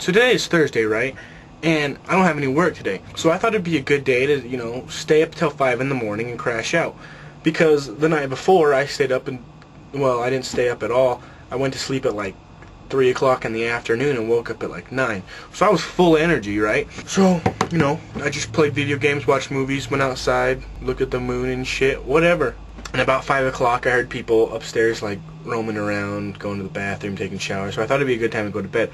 So today is Thursday, right? And I don't have any work today. So I thought it'd be a good day to, stay up till 5 in the morning and crash out. Because the night before I stayed up and, well, I didn't stay up at all. I went to sleep at like 3 o'clock in the afternoon and woke up at like 9. So I was full energy, right? So, I just played video games, watched movies, went outside, looked at the moon and shit, whatever. And about 5 o'clock I heard people upstairs like roaming around, going to the bathroom, taking showers. So I thought it'd be a good time to go to bed.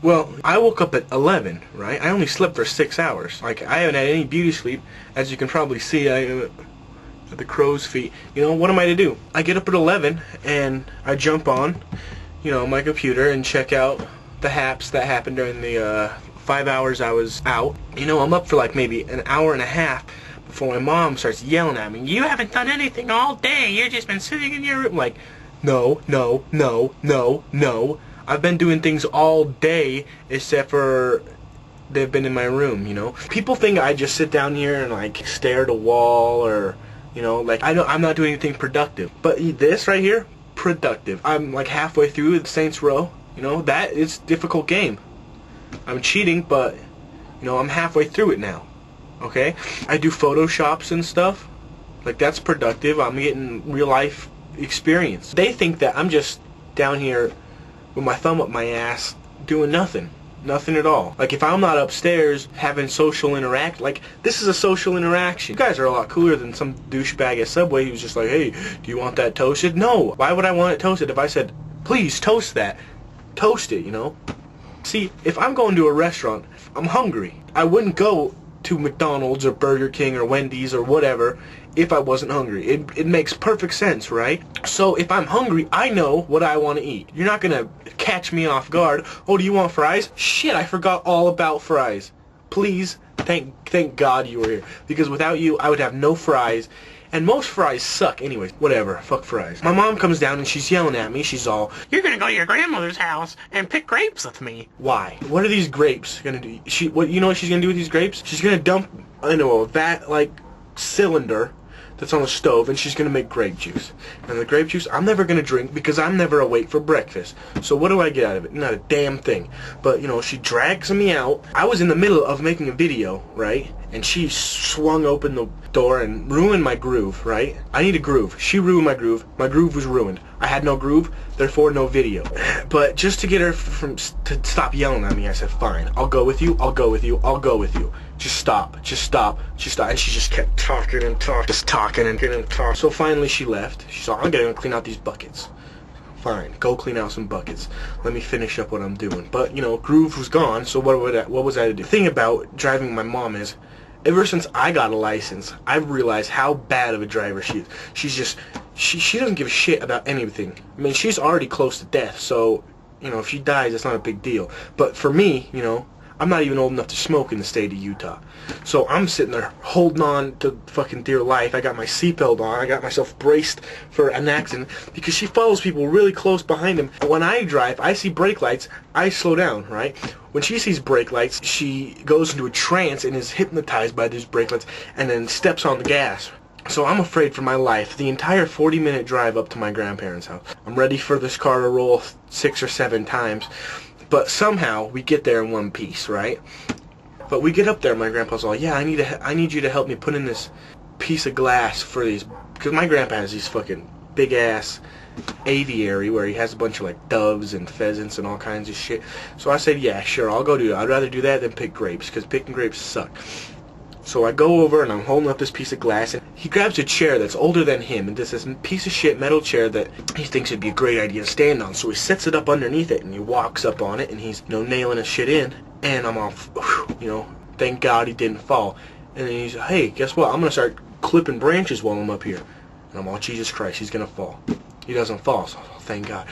Well, I woke up at 11, right? I only slept for 6 hours. Like, I haven't had any beauty sleep. As you can probably see, at the crow's feet. What am I to do? I get up at 11, and I jump on, my computer and check out the haps that happened during the 5 hours I was out. I'm up for like maybe an hour and a half before my mom starts yelling at me. You haven't done anything all day. You've just been sitting in your room. Like, no. I've been doing things all day except for they've been in my room, People think I just sit down here and like stare at a wall or, I'm not doing anything productive. But this right here, productive. I'm like halfway through the Saints Row, that is a difficult game. I'm cheating, but, I'm halfway through it now, okay? I do Photoshops and stuff. Like, that's productive. I'm getting real life experience. They think that I'm just down here with my thumb up my ass doing nothing at all. Like, if I'm not upstairs having social interact, like, this is a social interaction. You guys are a lot cooler than some douchebag at Subway who's just like, hey, do you want that toasted? No. Why would I want it toasted if I said, please toast that? Toast it, See, if I'm going to a restaurant, I'm hungry. I wouldn't go to McDonald's or Burger King or Wendy's or whatever if I wasn't hungry. It makes perfect sense, right? So if I'm hungry, I know what I want to eat. You're not gonna catch me off guard. Oh, do you want fries? Shit, I forgot all about fries. Please, thank God you were here. Because without you, I would have no fries. And most fries suck anyways. Whatever, fuck fries. My mom comes down and she's yelling at me. She's all, you're gonna go to your grandmother's house and pick grapes with me. Why? What are these grapes gonna do? You know what she's gonna do with these grapes? She's gonna dump, a vat, like, cylinder that's on the stove, and she's gonna make grape juice. And the grape juice I'm never gonna drink because I'm never awake for breakfast. So what do I get out of it? Not a damn thing. But she drags me out. I was in the middle of making a video, right? And she swung open the door and ruined my groove, right? I need a groove. She ruined my groove. My groove was ruined. I had no groove, therefore no video. But just to get her to stop yelling at me, I said, fine, I'll go with you, I'll go with you, I'll go with you. Just stop. And she just kept talking and talking, just talking and talking. So finally she left. She said, I'm gonna clean out these buckets. Fine, go clean out some buckets. Let me finish up what I'm doing. But, groove was gone, so what was I to do? The thing about driving my mom is, ever since I got a license, I've realized how bad of a driver she is. She doesn't give a shit about anything. I mean, she's already close to death, so, if she dies, it's not a big deal. But for me, I'm not even old enough to smoke in the state of Utah. So I'm sitting there holding on to fucking dear life. I got my seatbelt on. I got myself braced for an accident because she follows people really close behind him. When I drive, I see brake lights, I slow down, right? When she sees brake lights, she goes into a trance and is hypnotized by these brake lights and then steps on the gas. So I'm afraid for my life. The entire 40-minute drive up to my grandparents' house. I'm ready for this car to roll 6 or 7 times. But somehow we get there in one piece, right? But we get up there, my grandpa's all, yeah, I need you to help me put in this piece of glass for these, because my grandpa has these fucking big ass aviary where he has a bunch of like doves and pheasants and all kinds of shit. So I said, yeah, sure, I'll go do that. I'd rather do that than pick grapes, because picking grapes suck. So I go over and I'm holding up this piece of glass, and he grabs a chair that's older than him, and this piece of shit metal chair that he thinks would be a great idea to stand on. So he sets it up underneath it, and he walks up on it, and he's, nailing his shit in, and I'm all, thank God he didn't fall. And then he's, hey, guess what? I'm going to start clipping branches while I'm up here. And I'm all, Jesus Christ, he's going to fall. He doesn't fall, so thank God.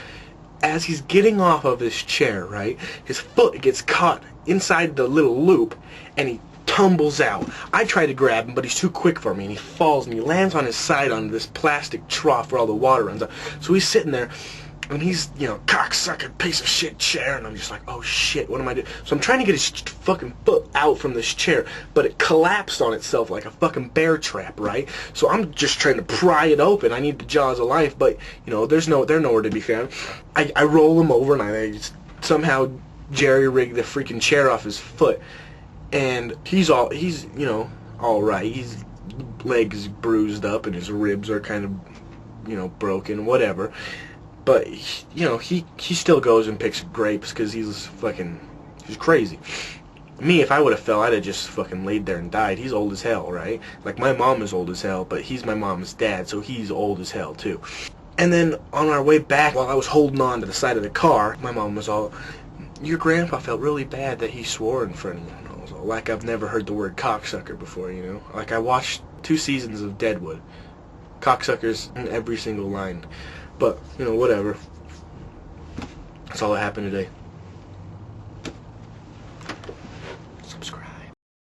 As he's getting off of this chair, right, his foot gets caught inside the little loop, and he tumbles out. I try to grab him, but he's too quick for me, and he falls, and he lands on his side on this plastic trough where all the water runs out. So he's sitting there, and he's, cocksucker piece of shit chair, and I'm just like, oh shit, what am I doing? So I'm trying to get his fucking foot out from this chair, but it collapsed on itself like a fucking bear trap, right? So I'm just trying to pry it open. I need the jaws of life, but, they're nowhere to be found. I roll him over, and I just somehow jerry-rigged the freaking chair off his foot. And he's you know, all right. His legs bruised up and his ribs are kind of, you know, broken, whatever. But you know, he still goes and picks grapes because he's crazy. Me, if I would have fell, I'd have just fucking laid there and died. He's old as hell, right? Like, my mom is old as hell, but he's my mom's dad, so he's old as hell too. And then on our way back, while I was holding on to the side of the car, my mom was all, "Your grandpa felt really bad that he swore in front of you." And I was all, like, I've never heard the word cocksucker before, you know? Like, I watched 2 seasons of Deadwood. Cocksuckers in every single line. But, you know, whatever. That's all that happened today.